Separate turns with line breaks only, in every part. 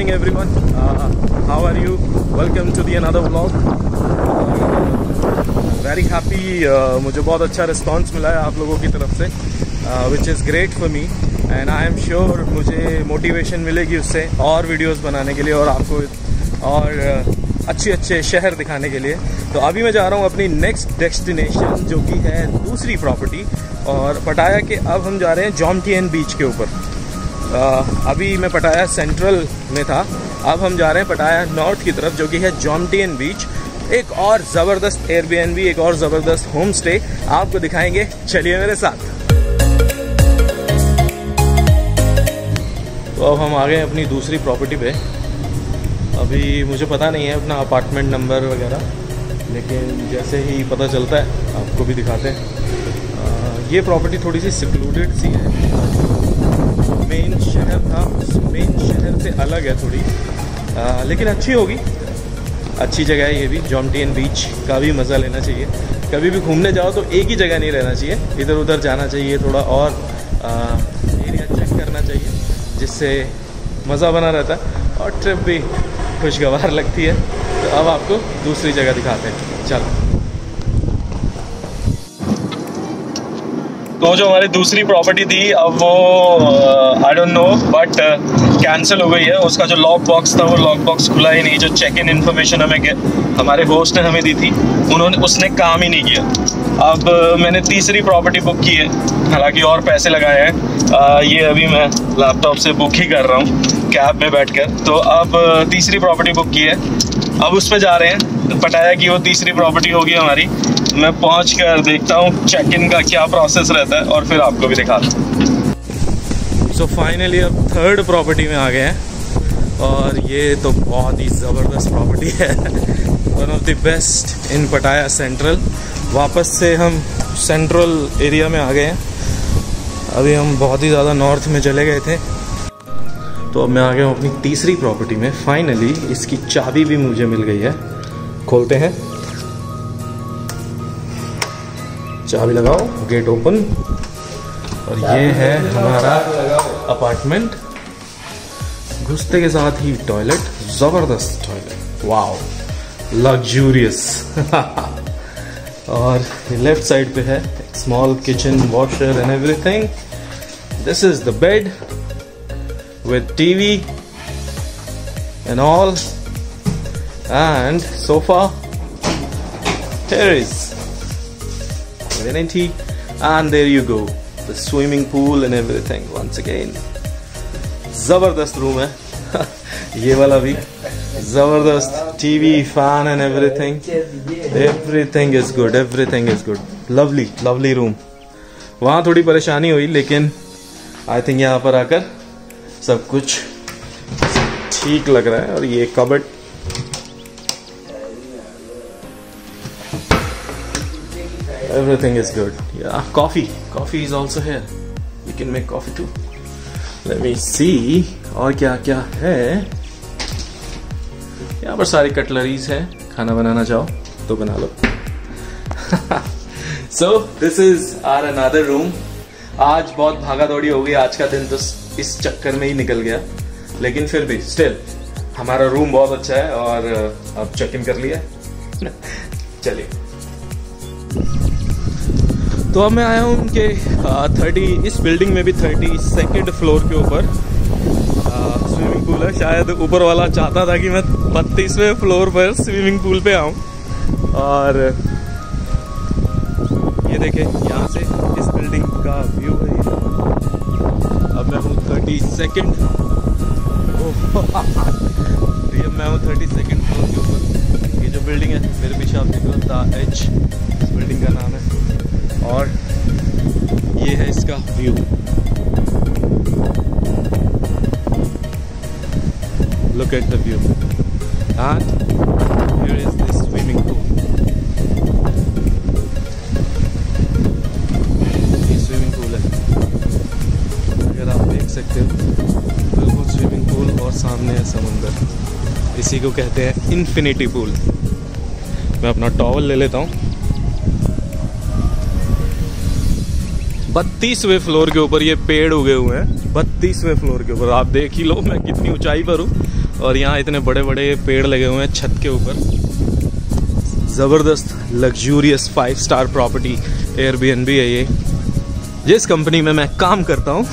morning everyone. How are you? Welcome to the another vlog. Very happy. मुझे बहुत अच्छा response मिला है आप लोगों की तरफ से, which is great for me and I am sure मुझे मोटिवेशन मिलेगी उससे और वीडियोस बनाने के लिए और आपको और अच्छे शहर दिखाने के लिए। तो अभी मैं जा रहा हूँ अपनी नेक्स्ट डेस्टिनेशन जो कि है दूसरी प्रॉपर्टी, और पटाया के अब हम जा रहे हैं जॉमटीएन बीच के ऊपर। अभी मैं पटाया सेंट्रल में था, अब हम जा रहे हैं पटाया नॉर्थ की तरफ जो कि है जॉमटीएन बीच। एक और ज़बरदस्त एयरबीएनबी, एक और ज़बरदस्त होम स्टे आपको दिखाएंगे, चलिए मेरे साथ। तो अब हम आ गए अपनी दूसरी प्रॉपर्टी पे। अभी मुझे पता नहीं है अपना अपार्टमेंट नंबर वगैरह, लेकिन जैसे ही पता चलता है आपको भी दिखाते हैं। ये प्रॉपर्टी थोड़ी सी सिक्लूडेड सी है, मेन शहर था, मेन शहर से अलग है थोड़ी, लेकिन अच्छी होगी, अच्छी जगह है ये भी। जॉमटीएन बीच का भी मज़ा लेना चाहिए। कभी भी घूमने जाओ तो एक ही जगह नहीं रहना चाहिए, इधर उधर जाना चाहिए, थोड़ा और एरिया चेक करना चाहिए, जिससे मज़ा बना रहता है और ट्रिप भी खुशगवार लगती है। तो अब आपको दूसरी जगह दिखाते हैं, चलो। तो जो हमारी दूसरी प्रॉपर्टी थी अब वो I don't know but cancel हो गई है। उसका जो लॉक बॉक्स था वो लॉक बॉक्स खुला ही नहीं। जो चेक इन इन्फॉर्मेशन हमारे होस्ट ने हमें दी थी उसने काम ही नहीं किया। अब मैंने तीसरी प्रॉपर्टी बुक की है, हालांकि और पैसे लगाए हैं। ये अभी मैं लैपटॉप से बुक ही कर रहा हूँ कैब में बैठकर। तो अब तीसरी प्रॉपर्टी बुक की है, अब उस पर जा रहे हैं। पटाया की वो तीसरी प्रॉपर्टी होगी हमारी। मैं पहुंच कर देखता हूँ चेक इन का क्या प्रोसेस रहता है और फिर आपको भी दिखाता हूँ। सो फाइनली अब थर्ड प्रॉपर्टी में आ गए हैं, और ये तो बहुत ही ज़बरदस्त प्रॉपर्टी है, one of the best in पटाया सेंट्रल। वापस से हम सेंट्रल एरिया में आ गए हैं। अभी हम बहुत ही ज़्यादा नॉर्थ में चले गए थे, तो अब मैं आ गया हूँ अपनी तीसरी प्रॉपर्टी में। फाइनली इसकी चाबी भी मुझे मिल गई है। खोलते हैं, चाबी लगाओ, गेट ओपन, और ये है हमारा अपार्टमेंट। घुसते के साथ ही टॉयलेट, जबरदस्त टॉयलेट, वाओ, लग्जूरियस। और लेफ्ट साइड पे है small kitchen, washer and everything. This is the bed with TV and all, and sofa. Here is vanity, and there you go, the swimming pool and everything. Once again, जबरदस्त room है। ये वाला भी जबरदस्त, TV, fan and everything. Everything is good. Everything is good. Lovely room. वहाँ थोड़ी परेशानी हुई, लेकिन I think यहाँ पर आकर सब कुछ ठीक लग रहा है। और ये cupboard, everything is good. Yeah, coffee is also here. You can make coffee too. Let me see और क्या क्या है। यहाँ पर सारी कटलरीज है, खाना बनाना चाहो तो बना लो। So this is our another room. आज बहुत भागा दौड़ी हो गई, आज का दिन तो इस चक्कर में ही निकल गया, लेकिन फिर भी स्टिल हमारा रूम बहुत अच्छा है। और अब चेक इन कर लिया। चलिए, तो अब मैं आया हूँ उनके 30, इस बिल्डिंग में भी 32nd फ्लोर के ऊपर स्विमिंग पूल है। शायद ऊपर वाला चाहता था कि मैं 32वें फ्लोर पर स्विमिंग पूल पे आऊँ। और ये देखें, यहाँ से इस बिल्डिंग का व्यू है। अब मैं हूँ 32nd, मैं हूँ 32nd फ्लोर के ऊपर। ये जो बिल्डिंग है मेरे पीछे आप देख लो, द एज इस बिल्डिंग का नाम है, और ये है इसका view. Look at the view, and here is this swimming pool. ये स्विमिंग पूल है, अगर आप देख सकते हो, बिल्कुल स्विमिंग पूल, और सामने है समुंदर। इसी को कहते हैं इन्फिनिटी पूल। मैं अपना टॉवल ले लेता हूँ। 32वें फ्लोर के ऊपर ये पेड़ उगे हुए हैं। 32वें फ्लोर के ऊपर आप देख ही लो मैं कितनी ऊंचाई पर हूँ। और यहाँ इतने बड़े बड़े पेड़ लगे हुए हैं छत के ऊपर। ज़बरदस्त लग्जूरियस 5 स्टार प्रॉपर्टी एयरबीएनबी है ये, जिस कंपनी में मैं काम करता हूँ।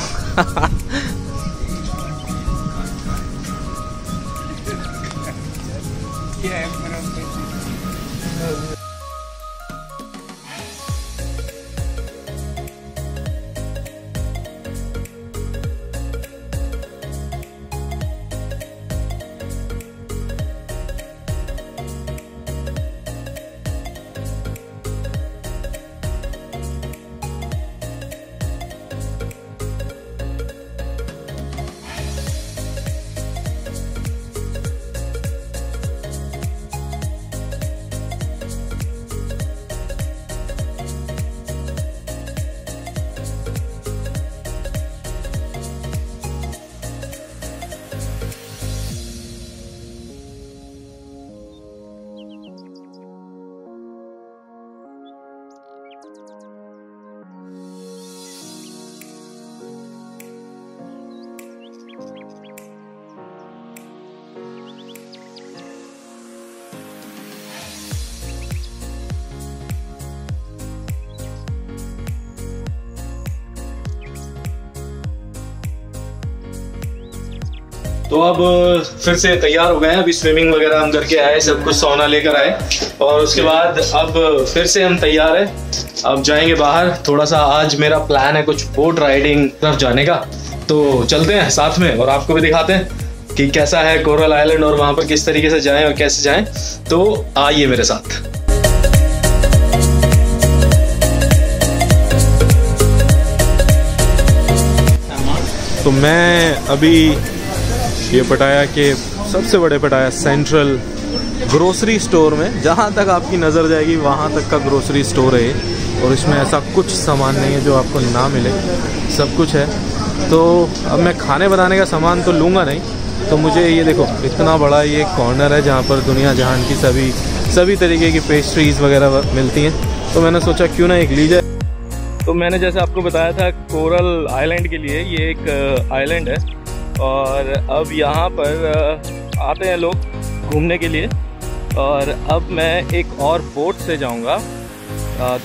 तो अब फिर से तैयार हो गए हैं, अभी स्विमिंग वगैरह हम करके आए, सब कुछ सोना लेकर आए और उसके बाद अब फिर से हम तैयार हैं। अब जाएंगे बाहर, थोड़ा सा आज मेरा प्लान है कुछ बोट राइडिंग तरफ जाने का, तो चलते हैं साथ में और आपको भी दिखाते हैं कि कैसा है कोरल आइलैंड और वहाँ पर किस तरीके से जाएं और कैसे जाएं। तो आइए मेरे साथ। तो मैं अभी ये पटाया के सबसे बड़े पटाया सेंट्रल ग्रोसरी स्टोर में, जहाँ तक आपकी नज़र जाएगी वहाँ तक का ग्रोसरी स्टोर है और इसमें ऐसा कुछ सामान नहीं है जो आपको ना मिले, सब कुछ है। तो अब मैं खाने बनाने का सामान तो लूँगा नहीं, तो मुझे ये देखो इतना बड़ा ये कॉर्नर है जहाँ पर दुनिया जहान की सभी तरीके की पेस्ट्रीज़ वगैरह मिलती हैं। तो मैंने सोचा क्यों ना एक ली जाए। तो मैंने जैसे आपको बताया था कोरल आइलैंड के लिए, ये एक आइलैंड है और अब यहाँ पर आते हैं लोग घूमने के लिए। और अब मैं एक और बोट से जाऊँगा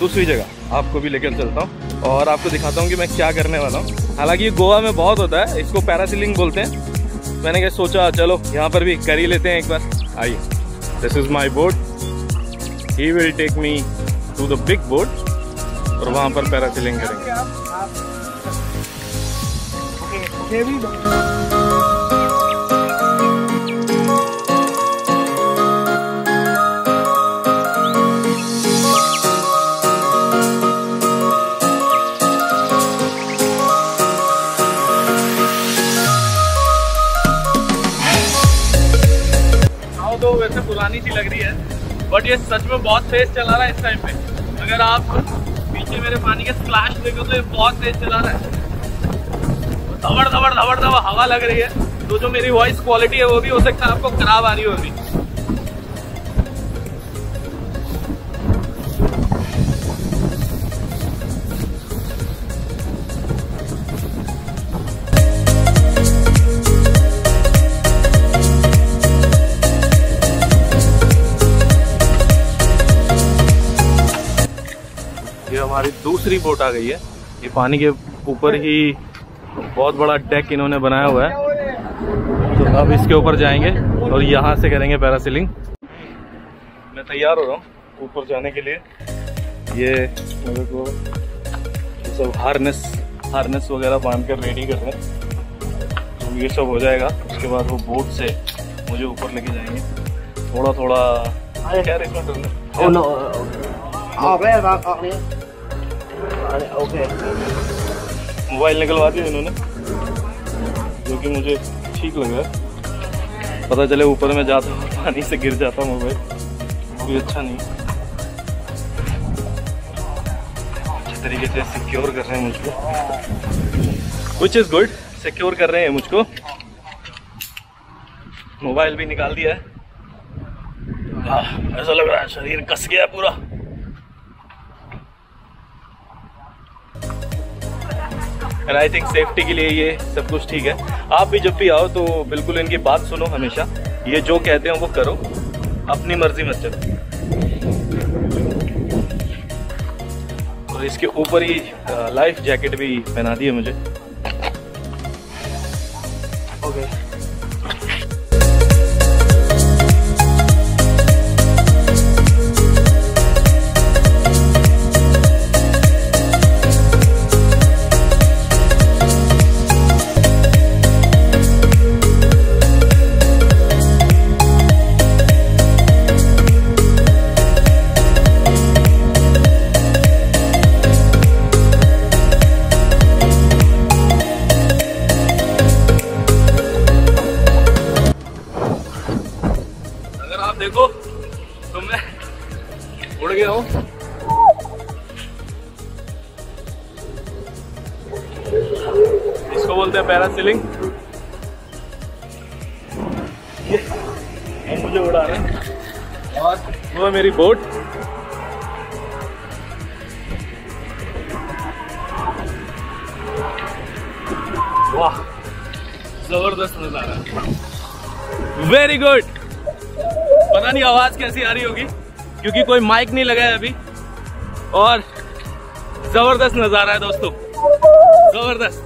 दूसरी जगह, आपको भी लेकर चलता हूँ और आपको दिखाता हूँ कि मैं क्या करने वाला हूँ। हालांकि ये गोवा में बहुत होता है, इसको पैरासीलिंग बोलते हैं। मैंने क्या सोचा चलो यहाँ पर भी कर ही लेते हैं एक बार। आइए, this is my boat, he will take me to the big boat और वहाँ पर पैरासीलिंग करेंगे। तो वैसे पुरानी सी लग रही है बट ये सच में बहुत तेज चला रहा है इस टाइम पे। अगर आप पीछे मेरे पानी के स्प्लैश देखो तो ये बहुत तेज चला रहा है, धबड़ धबड़ धबड़ धबड़ हवा लग रही है। तो जो मेरी वॉइस क्वालिटी है वो भी हो सकता है आपको खराब आ रही होगी। ये हमारी दूसरी बोट आ गई है। ये पानी के ऊपर ही बहुत बड़ा डेक इन्होंने बनाया हुआ है, तो अब इसके ऊपर जाएंगे और यहाँ से करेंगे पैरासीलिंग। मैं तैयार हो रहा हूँ ऊपर जाने के लिए। ये मेरे को सब हार्नेस वगैरह बांध कर रेडी कर रहे हैं, तो ये सब हो जाएगा। उसके बाद वो बोट से मुझे ऊपर लेके जाएंगे। थोड़ा थोड़ा क्या ओके, मोबाइल निकलवा दिया इन्होंने, जो कि मुझे ठीक लगा। पता चले ऊपर में जाता हूँ पानी से गिर जाता मोबाइल, कोई अच्छा नहीं। अच्छे तरीके से सिक्योर कर रहे हैं मुझको, विच इज़ गुड। सिक्योर कर रहे हैं मुझको। मोबाइल भी निकाल दिया है। ऐसा लग रहा है शरीर कस गया पूरा। एंड आई थिंक सेफ्टी के लिए ये सब कुछ ठीक है। आप भी जब भी आओ तो बिल्कुल इनकी बात सुनो हमेशा, ये जो कहते हैं वो करो, अपनी मर्जी मत चलो। और इसके ऊपर ही लाइफ जैकेट भी पहना दी है मुझे। ओके देखो तो मैं उड़ गया हूँ। इसको बोलते हैं पैरासेलिंग। ये मुझे उड़ा रहे हैं और वो है मेरी बोट। वाह जबरदस्त नजारा, वेरी गुड। पता नहीं आवाज कैसी आ रही होगी क्योंकि कोई माइक नहीं लगा है अभी, और जबरदस्त नजारा है दोस्तों, जबरदस्त।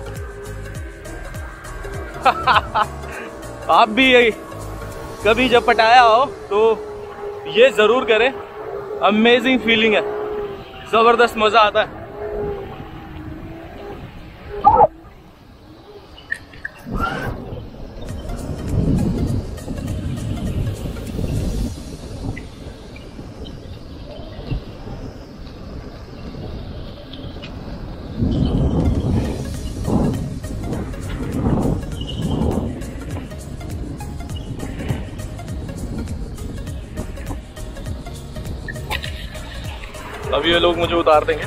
आप भी कभी जब पटाया हो तो ये जरूर करें, अमेजिंग फीलिंग है, जबरदस्त मजा आता है। अब ये लोग मुझे उतार देंगे।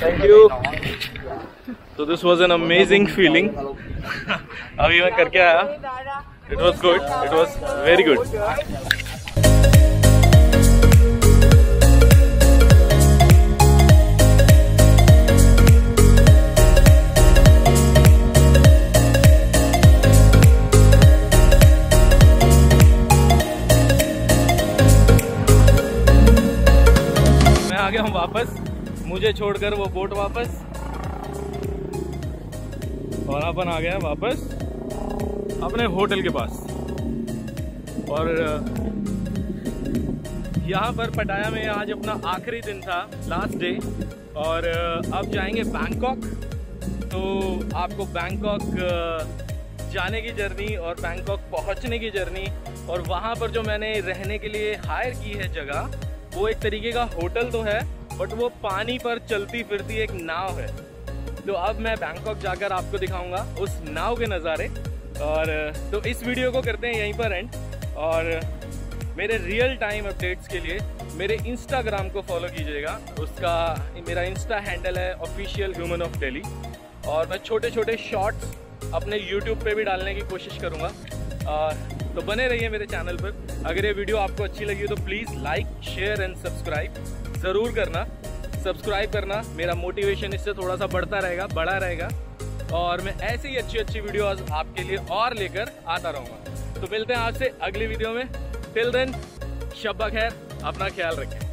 Thank you. तो this was an amazing feeling. अभी मैं करके आया, it was good, it was very good. आ गया हूँ वापस, मुझे छोड़कर वो बोट वापस, और अपन आ गया वापस अपने होटल के पास। और यहाँ पर पटाया में आज अपना आखिरी दिन था, लास्ट डे, और अब जाएंगे बैंकॉक। तो आपको बैंकॉक जाने की जर्नी और बैंकॉक पहुँचने की जर्नी, और वहाँ पर जो मैंने रहने के लिए हायर की है जगह, वो एक तरीके का होटल तो है बट वो पानी पर चलती फिरती एक नाव है। तो अब मैं बैंकॉक जाकर आपको दिखाऊंगा उस नाव के नज़ारे। और तो इस वीडियो को करते हैं यहीं पर एंड, और मेरे रियल टाइम अपडेट्स के लिए मेरे इंस्टाग्राम को फॉलो कीजिएगा। उसका मेरा इंस्टा हैंडल है ऑफिशियल ह्यूमन ऑफ दिल्ली, और मैं छोटे छोटे शॉर्ट्स अपने यूट्यूब पे भी डालने की कोशिश करूँगा। तो बने रहिए मेरे चैनल पर। अगर ये वीडियो आपको अच्छी लगी हो तो please like, share and subscribe ज़रूर करना। सब्सक्राइब करना, मेरा मोटिवेशन इससे थोड़ा सा बढ़ता रहेगा, बड़ा रहेगा, और मैं ऐसे ही अच्छी अच्छी वीडियोस आपके लिए और लेकर आता रहूँगा। तो मिलते हैं आपसे अगली वीडियो में। टिल देन शब्बा खैर, अपना ख्याल रखें।